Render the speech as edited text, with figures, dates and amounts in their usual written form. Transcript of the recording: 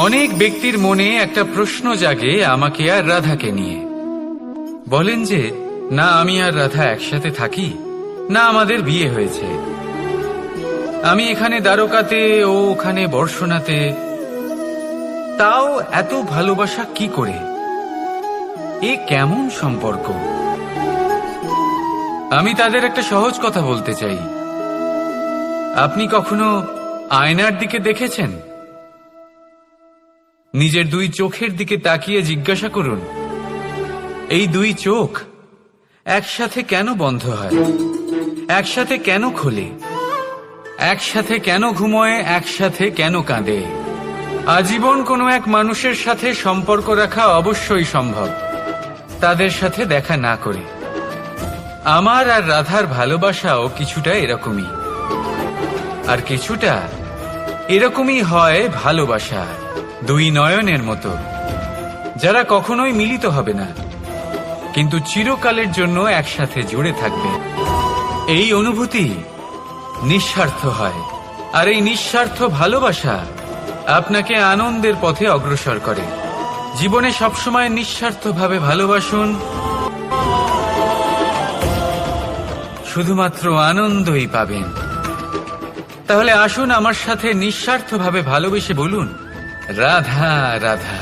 অনেক ব্যক্তির মনে একটা প্রশ্ন জাগে আমাকে আর রাধাকে নিয়ে। বলেন যে না আমি আর রাধা একসাথে থাকি, না আমাদের বিয়ে হয়েছে। আমি এখানে দ্বারকাতে, ও ওখানে বর্ষণাতে, তাও এত ভালোবাসা কি করে? এ কেমন সম্পর্ক? আমি তাদের একটা সহজ কথা বলতে চাই। আপনি কখনো আয়নার দিকে দেখেছেন? নিজের দুই চোখের দিকে তাকিয়ে জিজ্ঞাসা করুন, এই দুই চোখ একসাথে কেন বন্ধ হয়, একসাথে কেন খোলে, একসাথে কেন ঘুমোয়, একসাথে কেন কাঁদে? আজীবন কোনো এক মানুষের সাথে সম্পর্ক রাখা অবশ্যই সম্ভব, তাদের সাথে দেখা না করে। আমার আর রাধার ভালোবাসাও কিছুটা এরকমই, আর কিছুটা এরকমই হয় ভালোবাসা দুই নয়নের মতো, যারা কখনোই মিলিত হবে না, কিন্তু চিরকালের জন্য একসাথে জুড়ে থাকবে। এই অনুভূতি নিঃস্বার্থ হয়, আর এই নিঃস্বার্থ ভালোবাসা আপনাকে আনন্দের পথে অগ্রসর করে। জীবনে সবসময় নিঃস্বার্থভাবে ভালোবাসুন, শুধুমাত্র আনন্দই পাবেন। তাহলে আসুন আমার সাথে নিঃস্বার্থভাবে ভালোবেসে বলুন, রাধা রাধা।